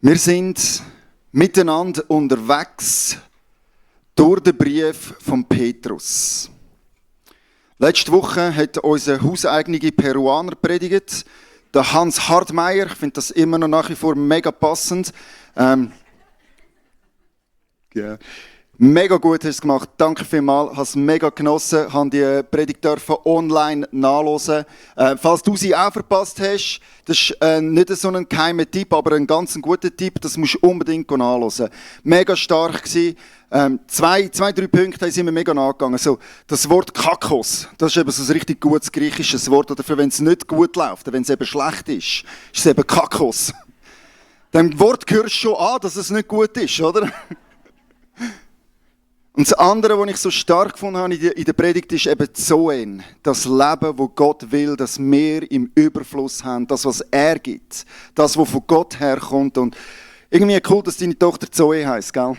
Wir sind miteinander unterwegs durch den Brief von Petrus. Letzte Woche hat unser hauseigene Peruaner predigt, der Hans Hartmeier. Ich finde das immer noch nach wie vor mega passend. Mega gut hast du es gemacht. Danke vielmals. Ich habe es mega genossen. Habe die Predigt online nachhören. Falls du sie auch verpasst hast, das ist nicht so ein geheimer Tipp, aber ein ganz guter Tipp. Das musst du unbedingt nachhören. Mega stark gewesen. Drei Punkte sind mir mega nachgegangen. So, das Wort Kakos, das ist eben so ein richtig gutes griechisches Wort. Oder für wenn es nicht gut läuft, wenn es eben schlecht ist es eben Kakos. Dem Wort hörst du schon an, dass es nicht gut ist, oder? Und das andere, was ich so stark gefunden habe in der Predigt, ist eben Zoen. Das Leben, das Gott will, dass wir im Überfluss haben. Das, was er gibt. Das, was von Gott herkommt. Und irgendwie cool, dass deine Tochter Zoe heisst, gell?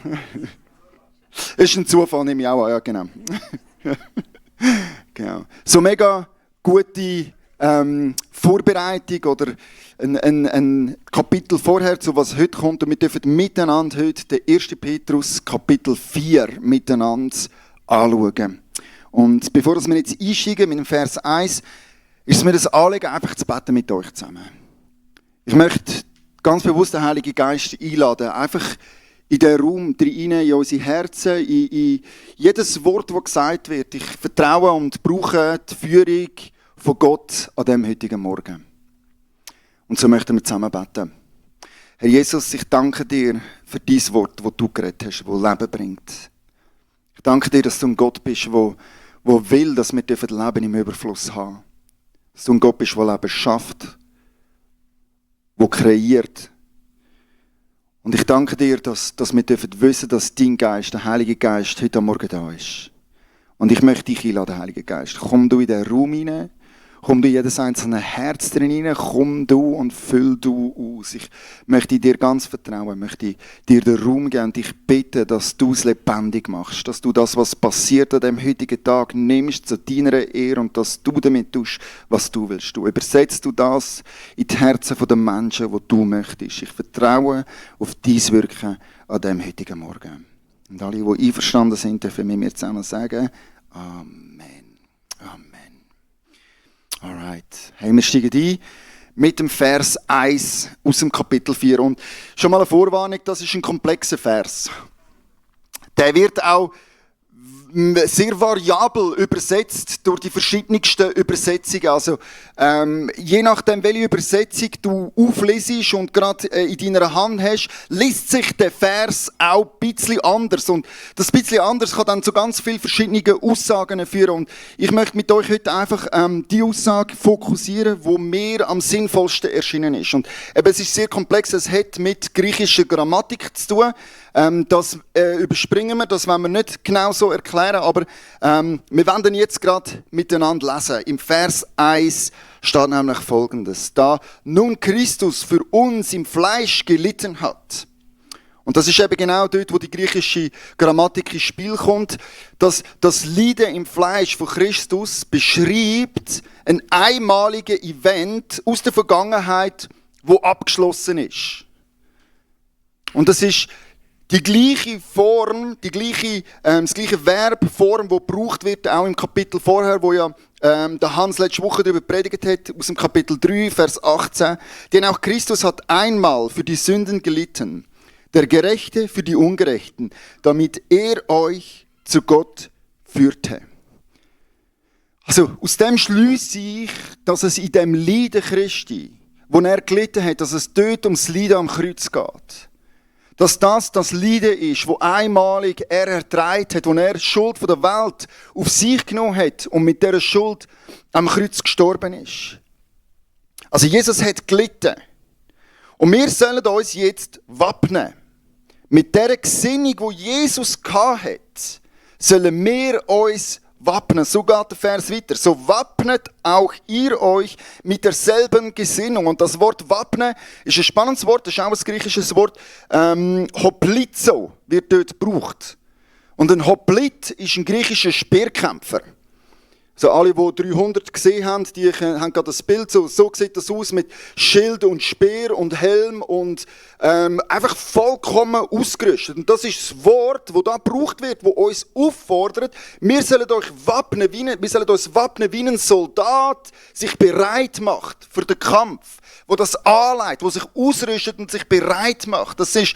Ist ein Zufall, nehme ich auch an. Ja, genau. Genau. So mega gute Vorbereitung oder ein Kapitel vorher, zu was heute kommt. Und wir dürfen miteinander heute den 1. Petrus Kapitel 4 miteinander anschauen. Und bevor wir jetzt einsteigen mit dem Vers 1, ist es mir das Anliegen, einfach zu beten mit euch zusammen. Ich möchte ganz bewusst den Heiligen Geist einladen, einfach in den Raum rein, in unsere Herzen, in jedes Wort, das gesagt wird. Ich vertraue und brauche die Führung von Gott an diesem heutigen Morgen. Und so möchten wir zusammen beten. Herr Jesus, ich danke dir für dein Wort, das du geredet hast, das Leben bringt. Ich danke dir, dass du ein Gott bist, der will, dass wir Leben im Überfluss haben. Dass du ein Gott bist, der Leben schafft, der kreiert. Und ich danke dir, dass wir wissen, dass dein Geist, der Heilige Geist, heute am Morgen da ist. Und ich möchte dich einladen, Heiliger Geist. Komm du in den Raum hinein. Komm du in jedes einzelne Herz drin hinein. Komm du und füll du aus. Ich möchte dir ganz vertrauen. Ich möchte dir den Raum geben und dich bitten, dass du es lebendig machst. Dass du das, was passiert an dem heutigen Tag, nimmst zu deiner Ehre und dass du damit tust, was du willst. Du übersetzt du das in die Herzen der Menschen, die du möchtest. Ich vertraue auf dein Wirken an dem heutigen Morgen. Und alle, die einverstanden sind, dürfen mit mir zusammen sagen, Amen. Amen. Alright. Hey, wir steigen ein mit dem Vers 1 aus dem Kapitel 4. Und schon mal eine Vorwarnung, das ist ein komplexer Vers. Der wird auch sehr variabel übersetzt durch die verschiedensten Übersetzungen. Also je nachdem, welche Übersetzung du aufliest und gerade in deiner Hand hast, liest sich der Vers auch ein bisschen anders. Und das bisschen anders kann dann zu ganz vielen verschiedenen Aussagen führen. Und ich möchte mit euch heute einfach die Aussage fokussieren, die mir am sinnvollsten erschienen ist. Und eben, es ist sehr komplex, es hat mit griechischer Grammatik zu tun. Das überspringen wir, das wollen wir nicht genau so erklären, aber wir werden jetzt gerade miteinander lesen. Im Vers 1 steht nämlich Folgendes: Da nun Christus für uns im Fleisch gelitten hat. Und das ist eben genau dort, wo die griechische Grammatik ins Spiel kommt, dass das Leiden im Fleisch von Christus beschreibt ein einmaliges Event aus der Vergangenheit, wo abgeschlossen ist. Und das ist die gleiche Form, das gleiche Verbform, das gebraucht wird, auch im Kapitel vorher, wo ja der Hans letzte Woche darüber predigt hat, aus dem Kapitel 3, Vers 18. Denn auch Christus hat einmal für die Sünden gelitten, der Gerechte für die Ungerechten, damit er euch zu Gott führte. Also aus dem schliesse ich, dass es in dem Leiden Christi, wo er gelitten hat, dass es dort ums Leiden am Kreuz geht. Dass das Leiden ist, wo einmalig er ertragen hat, wo er die Schuld der Welt auf sich genommen hat und mit dieser Schuld am Kreuz gestorben ist. Also Jesus hat gelitten. Und wir sollen uns jetzt wappnen. Mit dieser Gesinnung, die Jesus hatte, sollen wir uns wappnen. So geht der Vers weiter. So wappnet auch ihr euch mit derselben Gesinnung. Und das Wort wappnen ist ein spannendes Wort, das ist auch ein griechisches Wort. Hoplizo wird dort gebraucht. Und ein Hoplit ist ein griechischer Speerkämpfer. So alle, die 300 gesehen haben, die haben gerade das Bild, so sieht das aus mit Schild und Speer und Helm und einfach vollkommen ausgerüstet. Und das ist das Wort, das da gebraucht wird, das uns auffordert, wir sollen uns wappnen wie ein Soldat sich bereit macht für den Kampf, wo das anleitet, wo sich ausrüstet und sich bereit macht. Das ist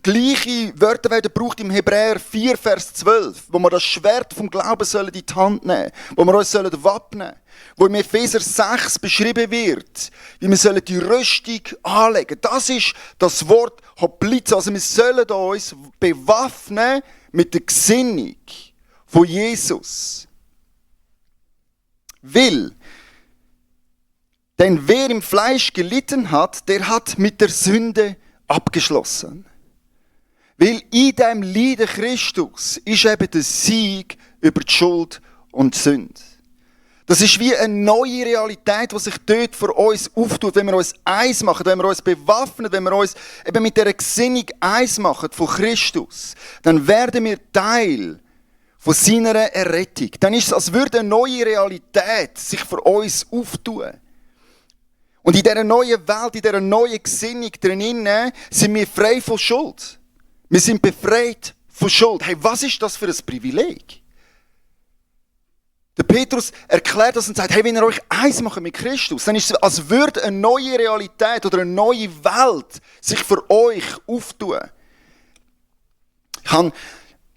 gleiche Wörter werden gebraucht im Hebräer 4, Vers 12, wo wir das Schwert vom Glauben sollen in die Hand nehmen, wo wir uns sollen wappnen, wo im Epheser 6 beschrieben wird, wie wir sollen die Rüstung anlegen. Das ist das Wort Hoplitz. Also wir sollen uns bewaffnen mit der Gesinnung von Jesus. Denn wer im Fleisch gelitten hat, der hat mit der Sünde abgeschlossen. Weil in dem Leiden Christus ist eben der Sieg über die Schuld und die Sünde. Das ist wie eine neue Realität, die sich dort für uns auftut, wenn wir uns eins machen, wenn wir uns bewaffnen, wenn wir uns eben mit dieser Gesinnung eins machen von Christus, dann werden wir Teil von seiner Errettung. Dann ist es, als würde eine neue Realität sich für uns auftun. Und in dieser neuen Welt, in dieser neuen Gesinnung drinnen, sind wir frei von Schuld. Wir sind befreit von Schuld. Hey, was ist das für ein Privileg? Der Petrus erklärt das und sagt, hey, wenn ihr euch eins macht mit Christus, dann ist es, als würde eine neue Realität oder eine neue Welt sich für euch auftun. Ich habe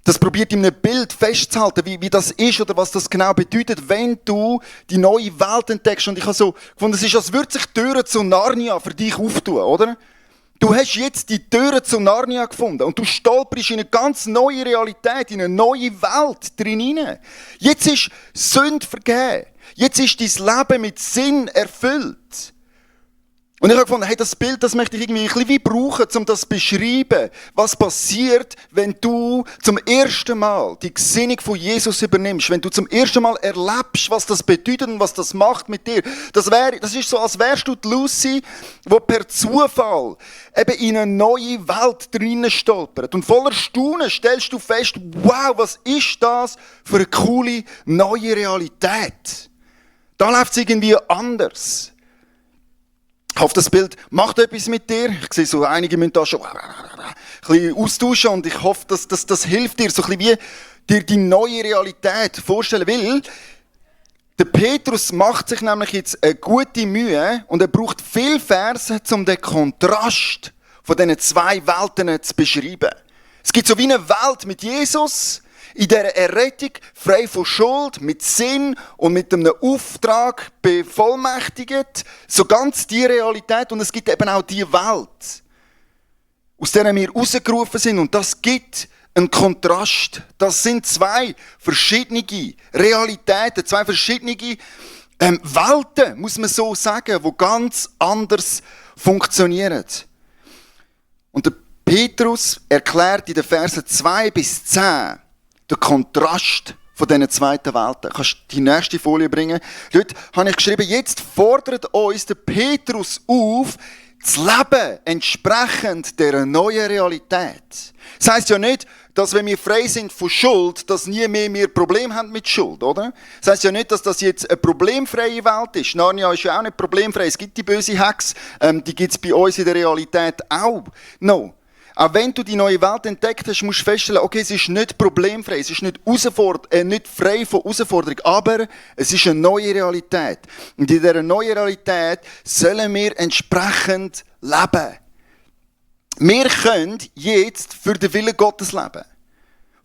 das probiert in einem Bild festzuhalten, wie das ist oder was das genau bedeutet, wenn du die neue Welt entdeckst. Und ich habe so gefunden, es ist, als würde sich die Türen zu Narnia für dich auftun, oder? Du hast jetzt die Türen zu Narnia gefunden und du stolperst in eine ganz neue Realität, in eine neue Welt drin hinein. Jetzt ist Sünde vergeben. Jetzt ist dein Leben mit Sinn erfüllt. Und ich habe gefunden, hey, das Bild, das möchte ich irgendwie ein bisschen wie brauchen, um das zu beschreiben, was passiert, wenn du zum ersten Mal die Gesinnung von Jesus übernimmst, wenn du zum ersten Mal erlebst, was das bedeutet und was das macht mit dir. Das ist so, als wärst du die Lucy, die per Zufall eben in eine neue Welt drinnen stolpert. Und voller Staunen stellst du fest, wow, was ist das für eine coole neue Realität? Da läuft es irgendwie anders. Ich hoffe, das Bild macht etwas mit dir. Ich sehe so, einige müssen da schon ein bisschen austauschen und ich hoffe, dass das hilft dir, so ein bisschen wie dir die neue Realität vorstellen will. Der Petrus macht sich nämlich jetzt eine gute Mühe und er braucht viele Verse, um den Kontrast von diesen zwei Welten zu beschreiben. Es gibt so wie eine Welt mit Jesus, in dieser Errettung, frei von Schuld, mit Sinn und mit einem Auftrag bevollmächtigt. So ganz die Realität. Und es gibt eben auch die Welt, aus der wir rausgerufen sind. Und das gibt einen Kontrast. Das sind zwei verschiedene Realitäten, zwei verschiedene Welten, muss man so sagen, die ganz anders funktionieren. Und der Petrus erklärt in den Versen 2 bis 10, der Kontrast von diesen zweiten Welten. Kannst du die nächste Folie bringen? Dort habe ich geschrieben, jetzt fordert uns der Petrus auf, zu leben entsprechend dieser neuen Realität. Das heisst ja nicht, dass wenn wir frei sind von Schuld, dass nie mehr wir Probleme haben mit Schuld, oder? Das heisst ja nicht, dass das jetzt eine problemfreie Welt ist. Narnia ist ja auch nicht problemfrei. Es gibt die böse Hexe, die gibt es bei uns in der Realität auch. No. Auch wenn du die neue Welt entdeckt hast, musst du feststellen, okay, es ist nicht problemfrei, es ist nicht frei von Herausforderung, aber es ist eine neue Realität. Und in dieser neuen Realität sollen wir entsprechend leben. Wir können jetzt für den Willen Gottes leben.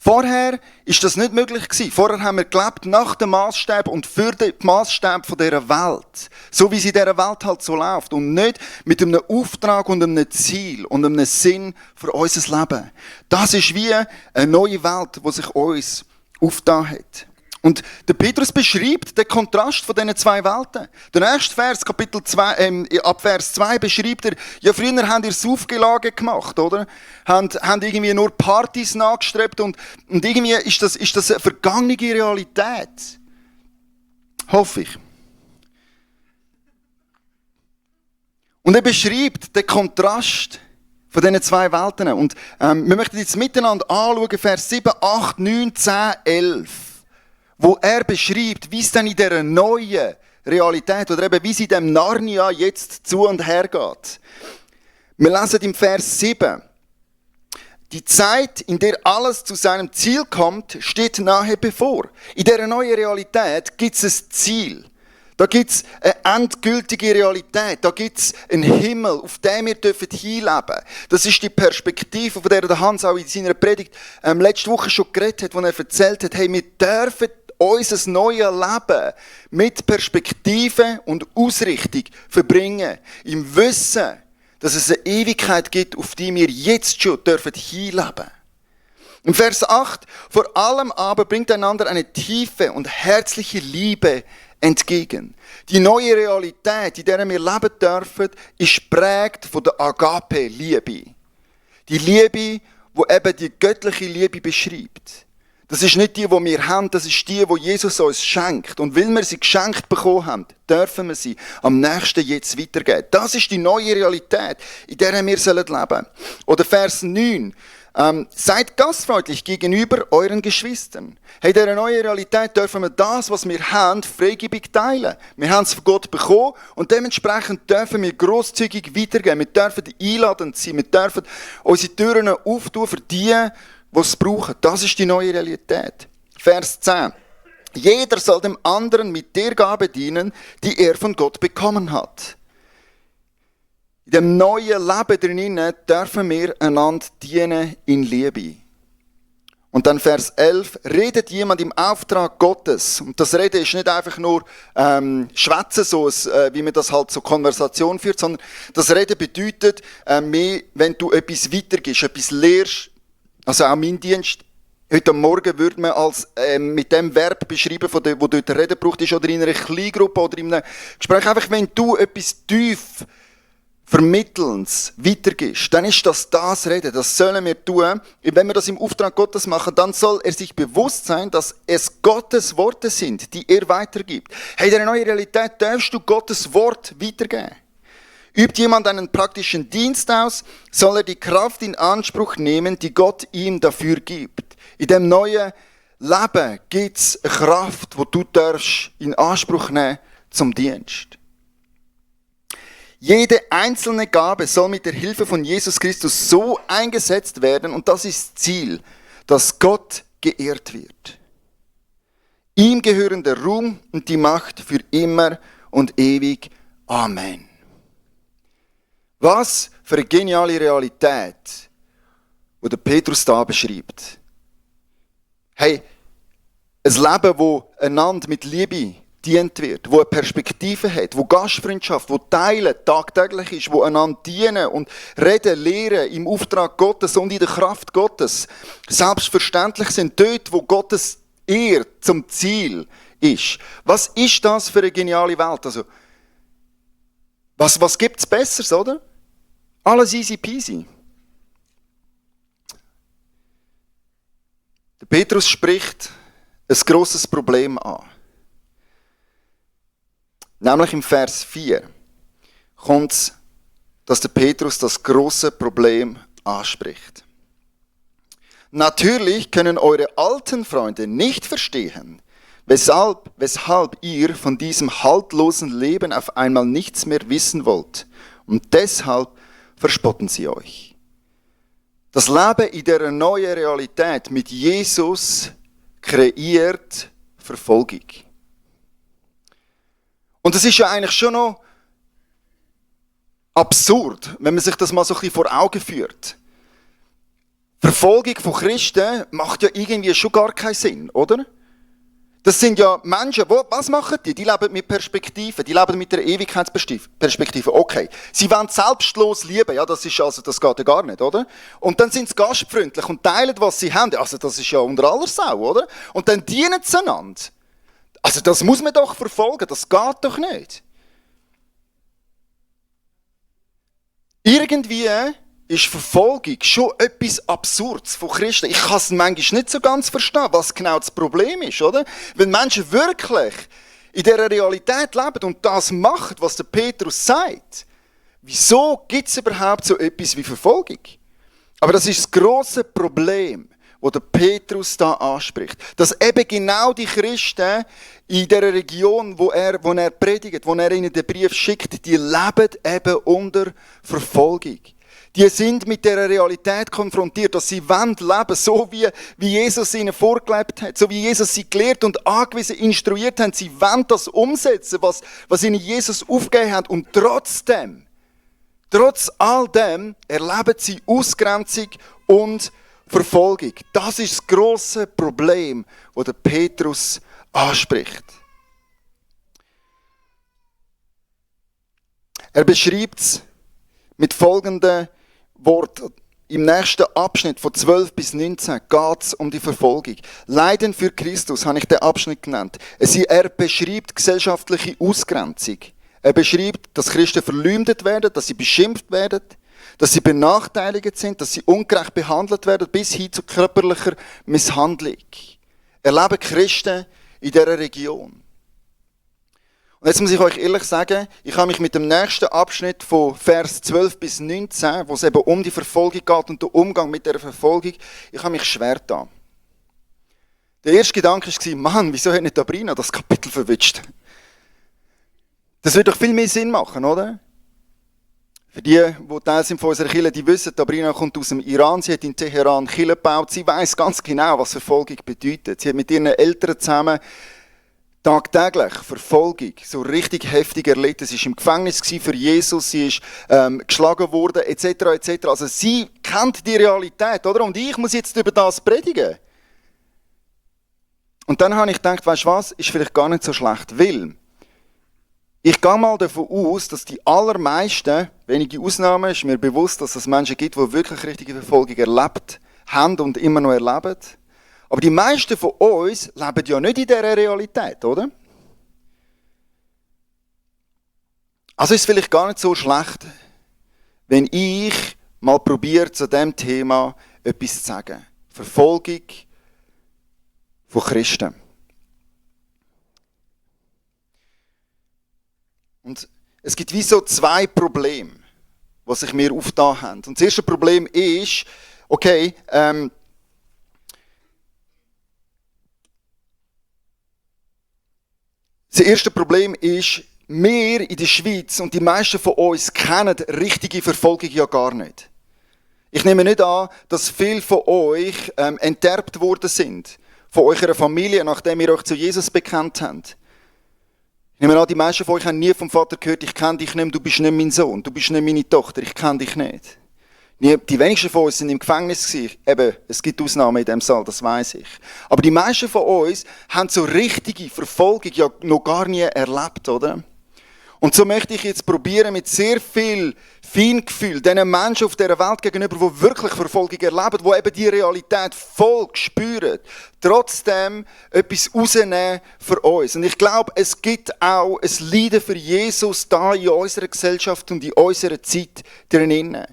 Vorher ist das nicht möglich gewesen. Vorher haben wir gelebt nach dem Massstab und für den Massstab von dieser Welt. So wie sie in dieser Welt halt so läuft. Und nicht mit einem Auftrag und einem Ziel und einem Sinn für unser Leben. Das ist wie eine neue Welt, die sich uns aufgetan hat. Und der Petrus beschreibt den Kontrast von diesen zwei Welten. Der nächste Vers, Kapitel 2, ab Vers 2 beschreibt er, ja, früher habt ihr Saufgelage gemacht, oder? Haben irgendwie nur Partys nachgestrebt und irgendwie ist das eine vergangene Realität. Hoffe ich. Und er beschreibt den Kontrast von diesen zwei Welten. Und wir möchten jetzt miteinander anschauen, Vers 7, 8, 9, 10, 11. wo er beschreibt, wie es dann in dieser neuen Realität oder eben wie es in dem Narnia jetzt zu und her geht. Wir lesen im Vers 7. Die Zeit, in der alles zu seinem Ziel kommt, steht nahe bevor. In dieser neuen Realität gibt es ein Ziel. Da gibt es eine endgültige Realität. Da gibt es einen Himmel, auf den wir hinleben dürfen. Das ist die Perspektive, von der der Hans auch in seiner Predigt letzte Woche schon geredet hat, wo er erzählt hat, hey, wir dürfen unser neues Leben mit Perspektive und Ausrichtung verbringen. Im Wissen, dass es eine Ewigkeit gibt, auf die wir jetzt schon hinleben dürfen. Im Vers 8, vor allem aber bringt einander eine tiefe und herzliche Liebe entgegen. Die neue Realität, in der wir leben dürfen, ist geprägt von der Agape-Liebe. Die Liebe, die eben die göttliche Liebe beschreibt. Das ist nicht die, die wir haben, das ist die, die Jesus uns schenkt. Und weil wir sie geschenkt bekommen haben, dürfen wir sie am nächsten jetzt weitergeben. Das ist die neue Realität, in der wir leben sollen. Oder Vers 9. Seid gastfreundlich gegenüber euren Geschwistern. Hey, in dieser neuen Realität dürfen wir das, was wir haben, freigebig teilen. Wir haben es von Gott bekommen und dementsprechend dürfen wir grosszügig weitergeben. Wir dürfen einladend sein, wir dürfen unsere Türen auftun für die es brauchen. Das ist die neue Realität. Vers 10. Jeder soll dem anderen mit der Gabe dienen, die er von Gott bekommen hat. In dem neuen Leben drinnen dürfen wir einander dienen in Liebe. Und dann Vers 11. Redet jemand im Auftrag Gottes. Und das Reden ist nicht einfach nur Schwätzen, so wie man das halt so Konversation führt, sondern das Reden bedeutet mehr, wenn du etwas weitergibst, etwas lehrst. Also auch mein Dienst, heute Morgen würde man als mit dem Verb beschreiben, wo dort Reden gebraucht ist, oder in einer Kleingruppe oder in einem Gespräch. Einfach, wenn du etwas tief Vermittelns weitergibst, dann ist das Reden. Das sollen wir tun. Wenn wir das im Auftrag Gottes machen, dann soll er sich bewusst sein, dass es Gottes Worte sind, die er weitergibt. Hey, in der neuen Realität darfst du Gottes Wort weitergeben. Übt jemand einen praktischen Dienst aus, soll er die Kraft in Anspruch nehmen, die Gott ihm dafür gibt. In dem neuen Leben gibt es eine Kraft, die du darfst in Anspruch nehmen zum Dienst. Jede einzelne Gabe soll mit der Hilfe von Jesus Christus so eingesetzt werden, und das ist das Ziel, dass Gott geehrt wird. Ihm gehören der Ruhm und die Macht für immer und ewig. Amen. Was für eine geniale Realität, die der Petrus da beschreibt. Hey, ein Leben, wo einander mit Liebe dient wird, wo eine Perspektive hat, wo Gastfreundschaft, wo Teilen tagtäglich ist, wo einander dienen und reden, lehren im Auftrag Gottes und in der Kraft Gottes selbstverständlich sind, dort, wo Gottes Ehre zum Ziel ist. Was ist das für eine geniale Welt? Also, was gibt es Besseres, oder? Alles easy peasy. Der Petrus spricht ein grosses Problem an. Nämlich im Vers 4 kommt es, dass der Petrus das grosse Problem anspricht. Natürlich können eure alten Freunde nicht verstehen, weshalb ihr von diesem haltlosen Leben auf einmal nichts mehr wissen wollt. Und deshalb verspotten sie euch. Das Leben in dieser neuen Realität mit Jesus kreiert Verfolgung. Und es ist ja eigentlich schon noch absurd, wenn man sich das mal so ein bisschen vor Augen führt. Verfolgung von Christen macht ja irgendwie schon gar keinen Sinn, oder? Das sind ja Menschen, was machen die? Die leben mit Perspektiven, die leben mit einer Ewigkeitsperspektive. Okay, sie wollen selbstlos lieben, ja, das geht ja gar nicht, oder? Und dann sind sie gastfreundlich und teilen, was sie haben. Also das ist ja unter aller Sau, oder? Und dann dienen sie einander. Also das muss man doch verfolgen, das geht doch nicht. Irgendwie ist Verfolgung schon etwas Absurdes von Christen. Ich kann es manchmal nicht so ganz verstehen, was genau das Problem ist, oder? Wenn Menschen wirklich in dieser Realität leben und das machen, was der Petrus sagt, wieso gibt es überhaupt so etwas wie Verfolgung? Aber das ist das grosse Problem. wo der Petrus da anspricht. Dass eben genau die Christen in der Region, wo er predigt, wo er ihnen den Brief schickt, die leben eben unter Verfolgung. Die sind mit der Realität konfrontiert, dass sie leben wollen, so wie Jesus ihnen vorgelebt hat, so wie Jesus sie gelehrt und angewiesen, instruiert hat. Sie wollen das umsetzen, was ihnen Jesus aufgegeben hat. Und trotz all dem erleben sie Ausgrenzung und Verfolgung. Das ist das grosse Problem, das der Petrus anspricht. Er beschreibt es mit folgenden Worten. Im nächsten Abschnitt von 12 bis 19 geht es um die Verfolgung. Leiden für Christus habe ich den Abschnitt genannt. Er beschreibt gesellschaftliche Ausgrenzung. Er beschreibt, dass Christen verleumdet werden, dass sie beschimpft werden, dass sie benachteiligt sind, dass sie ungerecht behandelt werden, bis hin zu körperlicher Misshandlung. Erleben Christen in dieser Region. Und jetzt muss ich euch ehrlich sagen, ich habe mich mit dem nächsten Abschnitt von Vers 12 bis 19, wo es eben um die Verfolgung geht und den Umgang mit dieser Verfolgung, ich habe mich schwer getan. Der erste Gedanke war, Mann, wieso hat nicht Sabrina das Kapitel verwitscht? Das würde doch viel mehr Sinn machen, oder? Für die Teil sind von unserer Kirche, die wissen, Sabrina kommt aus dem Iran, sie hat in Teheran Kirche gebaut, sie weiss ganz genau, was Verfolgung bedeutet. Sie hat mit ihren Eltern zusammen tagtäglich Verfolgung so richtig heftig erlebt. Sie war im Gefängnis für Jesus, sie ist geschlagen worden, etc., etc. Also sie kennt die Realität, oder? Und ich muss jetzt über das predigen. Und dann habe ich gedacht, weißt du was, ist vielleicht gar nicht so schlecht, weil ich gehe mal davon aus, dass die allermeisten, wenige Ausnahmen, ist mir bewusst, dass es Menschen gibt, die wirklich richtige Verfolgung erlebt haben und immer noch erleben. Aber die meisten von uns leben ja nicht in dieser Realität, oder? Also ist es vielleicht gar nicht so schlecht, wenn ich mal probiere, zu diesem Thema etwas zu sagen. Verfolgung von Christen. Und es gibt wie so zwei Probleme, die sich mir aufgetan haben. Und das erste Problem ist, okay, das erste Problem ist, wir in der Schweiz und die meisten von uns kennen richtige Verfolgung ja gar nicht. Ich nehme nicht an, dass viele von euch enterbt worden sind, von eurer Familie, nachdem ihr euch zu Jesus bekennt habt. Ich nehme an, die meisten von euch haben nie vom Vater gehört, ich kenne dich nicht, du bist nicht mein Sohn, du bist nicht meine Tochter, ich kenne dich nicht. Die wenigsten von uns sind im Gefängnis gewesen. Eben, es gibt Ausnahmen in diesem Saal, das weiss ich. Aber die meisten von uns haben so richtige Verfolgung ja noch gar nie erlebt, oder? Und so möchte ich jetzt probieren, mit sehr viel Feingefühl diesen Menschen auf dieser Welt gegenüber, die wirklich Verfolgung erleben, die eben die Realität voll spüren, trotzdem etwas rausnehmen für uns. Und ich glaube, es gibt auch ein Leiden für Jesus da in unserer Gesellschaft und in unserer Zeit drinnen.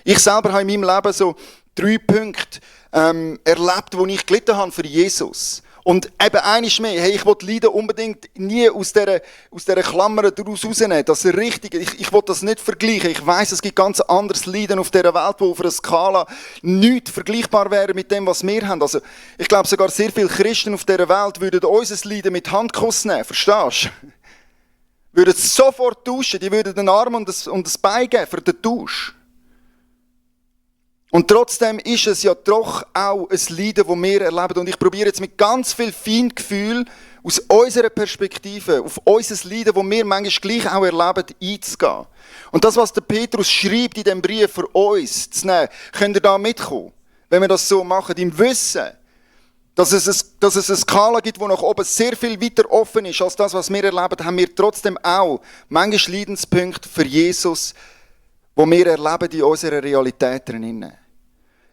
Ich selber habe in meinem Leben so 3 Punkte erlebt, wo ich gelitten habe für Jesus. Und eben eines mehr, hey, ich will Leiden unbedingt nie aus dieser Klammer daraus rausnehmen. Das ist richtig. Ich will das nicht vergleichen. Ich weiss, es gibt ganz anderes Leiden auf dieser Welt, wo auf einer Skala nicht vergleichbar wäre mit dem, was wir haben. Also, ich glaube, sogar sehr viele Christen auf dieser Welt würden unser Leiden mit Handkuss nehmen. Verstehst du? Würden es sofort tauschen. Die würden den Arm und das Bein geben für den Tausch. Und trotzdem ist es ja doch auch ein Leiden, das wir erleben. Und ich probiere jetzt mit ganz viel Feingefühl aus unserer Perspektive auf unser Leiden, das wir manchmal gleich auch erleben, einzugehen. Und das, was der Petrus schreibt in diesem Brief für uns zu nehmen, könnt ihr da mitkommen, wenn wir das so machen, im Wissen, dass es eine Skala gibt, die nach oben sehr viel weiter offen ist als das, was wir erleben, haben wir trotzdem auch manchmal Leidenspunkte für Jesus, die wir erleben in unserer Realität drinnen.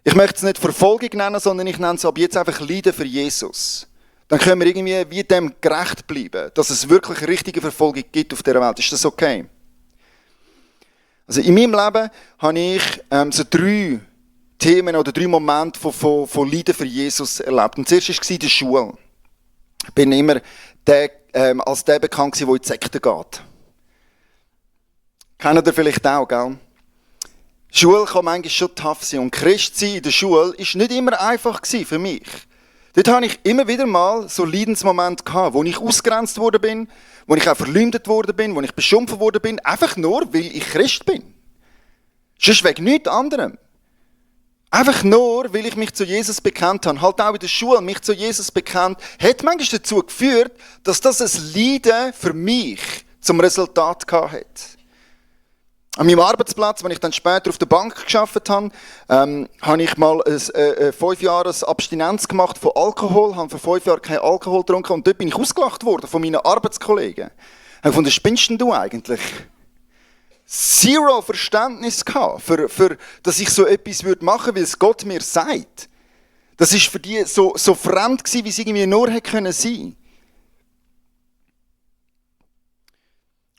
Ich möchte es nicht Verfolgung nennen, sondern ich nenne es ab jetzt einfach Leiden für Jesus. Dann können wir irgendwie wie dem gerecht bleiben, dass es wirklich eine richtige Verfolgung gibt auf dieser Welt. Ist das okay? Also in meinem Leben habe ich so 3 Themen oder 3 Momente von Leiden für Jesus erlebt. Und zuerst war die Schule. Ich bin immer als der bekannt gewesen, der in die Sekte geht. Kennt ihr vielleicht auch, gell? Die Schule kann manchmal schon tough sein und Christsein in der Schule war nicht immer einfach für mich. Dort hatte ich immer wieder mal so Leidensmomente gehabt, wo ich ausgegrenzt worden bin, wo ich auch verleumdet worden bin, wo ich beschimpft worden bin, einfach nur, weil ich Christ bin. Sonst wegen nichts anderem. Einfach nur, weil ich mich zu Jesus bekannt habe, halt auch in der Schule mich zu Jesus bekannt, hat manchmal dazu geführt, dass das ein Leiden für mich zum Resultat gehabt hat. An meinem Arbeitsplatz, wenn ich dann später auf der Bank gearbeitet habe, habe ich mal 5 Jahre Abstinenz gemacht von Alkohol, habe für 5 Jahre keinen Alkohol getrunken und dort bin ich ausgelacht worden von meinen Arbeitskollegen. Ich habe gefunden, spinnst denn du eigentlich? Zero Verständnis gehabt, für dass ich so etwas machen würde, weil es Gott mir sagt. Das war für die so fremd gewesen, wie es irgendwie nur hätte sein können.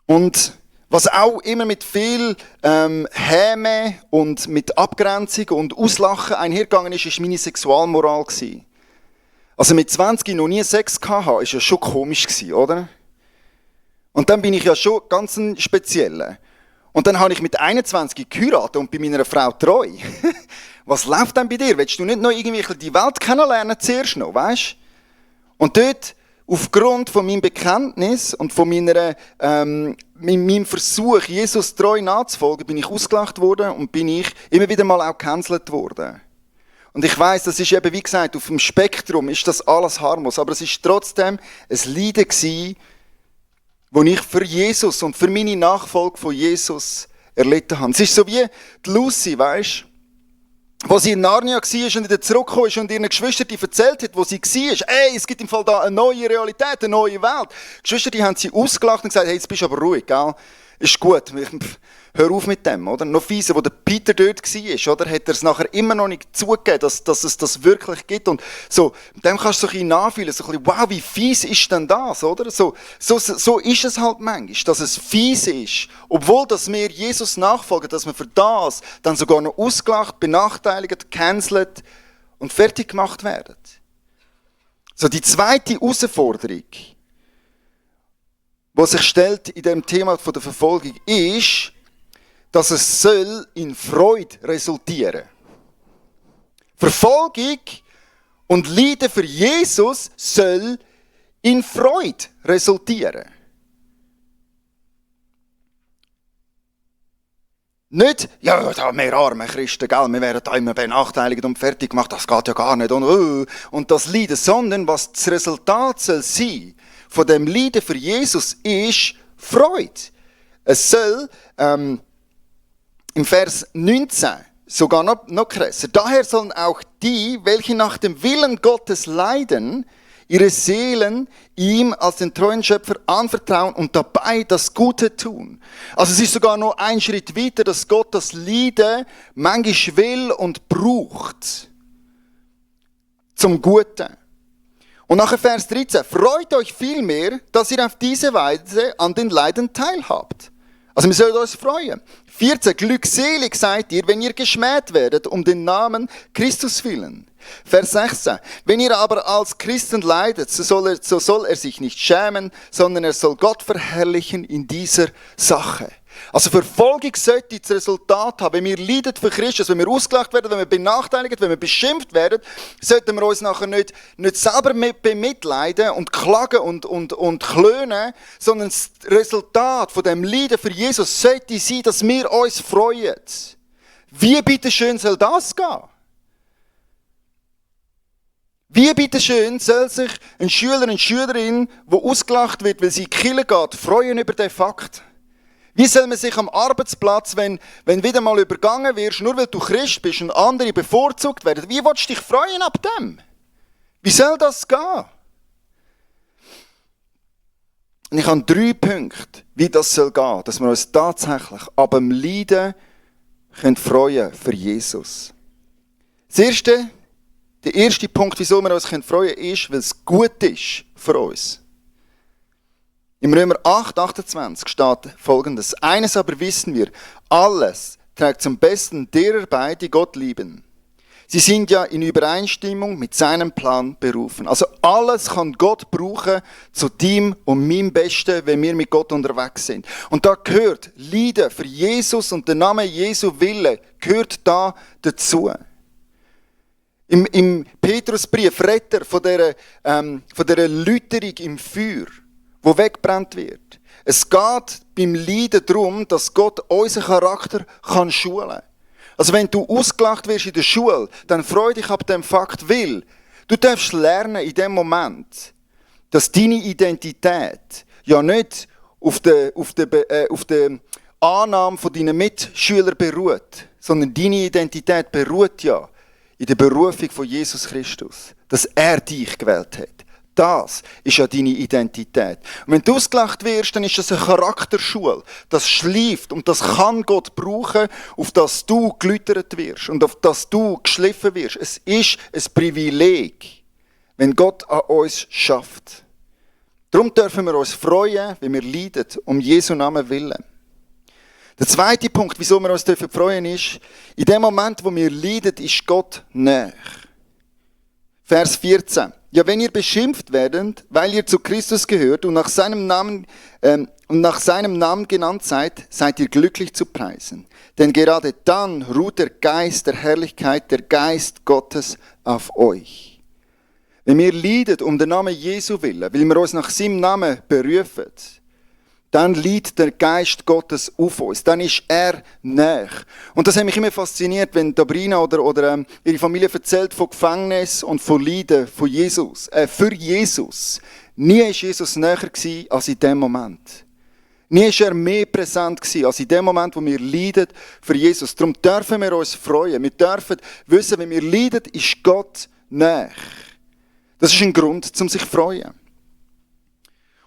Und was auch immer mit viel Häme und mit Abgrenzung und Auslachen einhergegangen ist, war meine Sexualmoral. Also mit 20 noch nie Sex gehabt, war ja schon komisch, oder? Und dann bin ich ja schon ganz ein Spezieller. Und dann habe ich mit 21 geheiratet und bin meiner Frau treu. Was läuft denn bei dir? Willst du nicht noch irgendwie die Welt kennenlernen zuerst noch, weißt? Und dort, aufgrund von meinem Bekenntnis und von meinem Versuch, Jesus treu nachzufolgen, bin ich ausgelacht worden und bin ich immer wieder mal auch gecancelt worden. Und ich weiss, das ist eben, wie gesagt, auf dem Spektrum ist das alles harmlos, aber es ist trotzdem ein Leiden gewesen, das ich für Jesus und für meine Nachfolge von Jesus erlitten habe. Es ist so wie die Lucy, weisst du, wo sie in Narnia war und wieder zurückgekommen ist und ihren Geschwistern erzählt hat, wo sie war. Ey, es gibt im Fall da eine neue Realität, eine neue Welt. Die Geschwister haben sie ausgelacht und gesagt, hey, jetzt bist du aber ruhig, gell? Ist gut, hör auf mit dem, oder? Noch fieser, wo der Peter dort war, oder? Hat er es nachher immer noch nicht zugegeben, dass es das wirklich gibt. Und so, dem kannst du so ein bisschen nachfühlen, so ein bisschen, wow, wie fies ist denn das, oder? So ist es halt manchmal, dass es fies ist. Obwohl, dass wir Jesus nachfolgen, dass wir für das dann sogar noch ausgelacht, benachteiligt, gecancelt und fertig gemacht werden. So, die zweite Herausforderung, was sich stellt in dem Thema von der Verfolgung, ist, dass es soll in Freude resultieren. Verfolgung und Leiden für Jesus soll in Freude resultieren. Nicht, ja, da mehr arme Christen, gell, wir werden da immer benachteiligt und fertig gemacht, das geht ja gar nicht und das Leiden, sondern was das Resultat soll sein von dem Leiden für Jesus ist Freude. Es soll im Vers 19 sogar noch krasser. Daher sollen auch die, welche nach dem Willen Gottes leiden, ihre Seelen ihm als den treuen Schöpfer anvertrauen und dabei das Gute tun. Also es ist sogar noch ein Schritt weiter, dass Gott das Leiden manchmal will und braucht zum Guten. Und nachher Vers 13. Freut euch vielmehr, dass ihr auf diese Weise an den Leiden teilhabt. Also wir sollen uns freuen. 14. Glückselig seid ihr, wenn ihr geschmäht werdet, um den Namen Christus willen. Vers 16. Wenn ihr aber als Christen leidet, so soll er sich nicht schämen, sondern er soll Gott verherrlichen in dieser Sache. Also Verfolgung sollte das Resultat haben. Wenn wir leiden für Christus, wenn wir ausgelacht werden, wenn wir benachteiligt, wenn wir beschimpft werden, sollten wir uns nachher nicht selber bemitleiden und klagen und klönen, sondern das Resultat von dem Leiden für Jesus sollte sein, dass wir uns freuen. Wie bitteschön soll das gehen? Wie bitteschön soll sich ein Schüler, eine Schülerin, die ausgelacht wird, weil sie in die Kirche geht, freuen über den Fakt? Wie soll man sich am Arbeitsplatz, wenn wieder mal übergangen wirst, nur weil du Christ bist und andere bevorzugt werden, wie willst du dich freuen ab dem? Wie soll das gehen? Und ich habe 3 Punkte, wie das soll gehen, dass wir uns tatsächlich ab dem Leiden freuen für Jesus. Der erste Punkt, wieso wir uns freuen können, ist, weil es gut ist für uns. Im Römer 8, 28 steht Folgendes. Eines aber wissen wir, alles trägt zum Besten derer bei, die Gott lieben. Sie sind ja in Übereinstimmung mit seinem Plan berufen. Also alles kann Gott brauchen zu deinem und meinem Besten, wenn wir mit Gott unterwegs sind. Und da gehört Leiden für Jesus und der Name Jesu Wille gehört da dazu. Im Petrusbrief redet er von dieser Läuterung im Feuer, wo weggebrannt wird. Es geht beim Leiden darum, dass Gott unseren Charakter schulen kann. Also wenn du ausgelacht wirst in der Schule, dann freu dich ab dem Fakt, weil du darfst lernen in dem Moment, dass deine Identität ja nicht auf der Annahme von deinen Mitschülern beruht, sondern deine Identität beruht ja in der Berufung von Jesus Christus, dass er dich gewählt hat. Das ist ja deine Identität. Und wenn du ausgelacht wirst, dann ist das eine Charakterschule. Das schleift und das kann Gott brauchen, auf das du geläutert wirst und auf das du geschliffen wirst. Es ist ein Privileg, wenn Gott an uns schafft. Darum dürfen wir uns freuen, wenn wir leiden, um Jesu Namen willen. Der zweite Punkt, wieso wir uns freuen dürfen, ist, in dem Moment, wo wir leiden, ist Gott nahe. Vers 14. Ja, wenn ihr beschimpft werdet, weil ihr zu Christus gehört und nach seinem Namen genannt seid, seid ihr glücklich zu preisen. Denn gerade dann ruht der Geist der Herrlichkeit, der Geist Gottes auf euch. Wenn wir leiden um den Namen Jesu willen, weil wir uns nach seinem Namen berufen, dann liegt der Geist Gottes auf uns. Dann ist er nahe. Und das hat mich immer fasziniert, wenn Sabrina oder ihre Familie erzählt von Gefängnis und von Leiden von Jesus. Für Jesus. Nie war Jesus näher als in dem Moment. Nie war er mehr präsent als in dem Moment, wo wir leiden für Jesus. Darum dürfen wir uns freuen. Wir dürfen wissen, wenn wir leiden, ist Gott nahe. Das ist ein Grund, um sich zu freuen.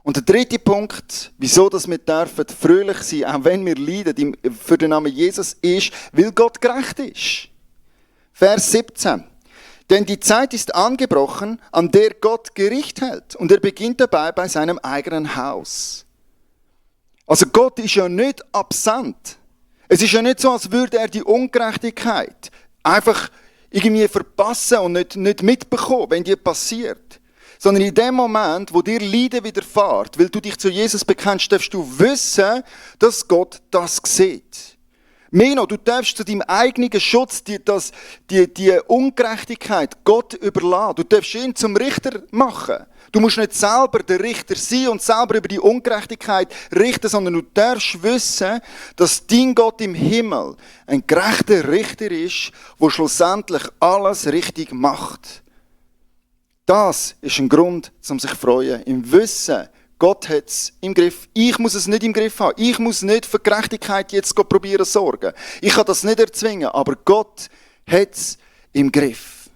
Und der dritte Punkt, wieso dass wir dürfen fröhlich sein, auch wenn wir leiden für den Namen Jesus, ist, weil Gott gerecht ist. Vers 17. Denn die Zeit ist angebrochen, an der Gott Gericht hält. Und er beginnt dabei bei seinem eigenen Haus. Also Gott ist ja nicht absent. Es ist ja nicht so, als würde er die Ungerechtigkeit einfach irgendwie verpassen und nicht mitbekommen, wenn die passiert. Sondern in dem Moment, wo dir Leiden widerfährt, weil du dich zu Jesus bekennst, darfst du wissen, dass Gott das sieht. Mehr du darfst zu deinem eigenen Schutz die Ungerechtigkeit Gott überlassen. Du darfst ihn zum Richter machen. Du musst nicht selber der Richter sein und selber über die Ungerechtigkeit richten, sondern du darfst wissen, dass dein Gott im Himmel ein gerechter Richter ist, der schlussendlich alles richtig macht. Das ist ein Grund, um sich zu freuen. Im Wissen, Gott hat es im Griff. Ich muss es nicht im Griff haben. Ich muss nicht für Gerechtigkeit jetzt probieren zu sorgen. Ich kann das nicht erzwingen, aber Gott hat es im Griff.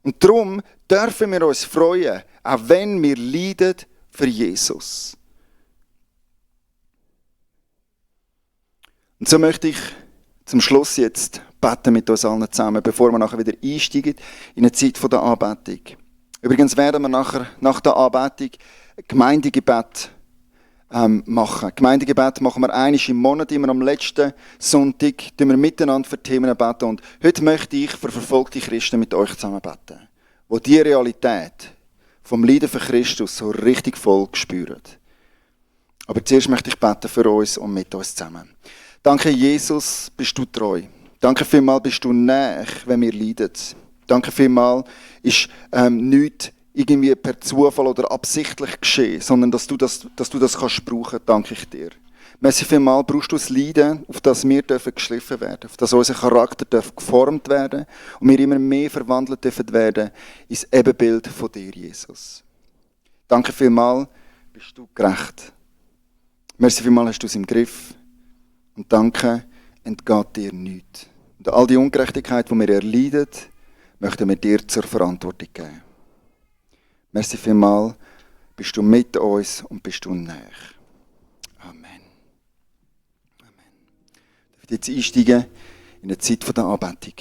Und darum dürfen wir uns freuen, auch wenn wir leiden für Jesus. Und so möchte ich zum Schluss jetzt beten mit uns allen zusammen, bevor wir nachher wieder einsteigen in eine Zeit der Anbetung. Übrigens werden wir nachher, nach der Anbetung, Gemeindegebet machen. Gemeindegebet machen wir einmal im Monat, immer am letzten Sonntag, tun wir miteinander für Themen beten. Und heute möchte ich für verfolgte Christen mit euch zusammen beten, die die Realität vom Leiden für Christus so richtig voll spüren. Aber zuerst möchte ich beten für uns und mit uns zusammen. Danke, Jesus, bist du treu. Danke vielmals, bist du nahe, wenn wir leiden. Danke vielmals, ist nichts irgendwie per Zufall oder absichtlich geschehen, sondern dass du das kannst brauchen, danke ich dir. Merci vielmals, brauchst du das Leiden, auf das wir geschliffen werden dürfen, auf das unser Charakter geformt werden und wir immer mehr verwandelt dürfen werden ins Ebenbild von dir, Jesus. Danke vielmals, bist du gerecht. Merci vielmals, hast du es im Griff. Und danke, entgeht dir nichts. Und all die Ungerechtigkeit, die wir erleiden, möchten wir dir zur Verantwortung geben. Merci vielmals, bist du mit uns und bist du nahe. Amen. Amen. Ich darf jetzt einsteigen in eine Zeit der Anbetung.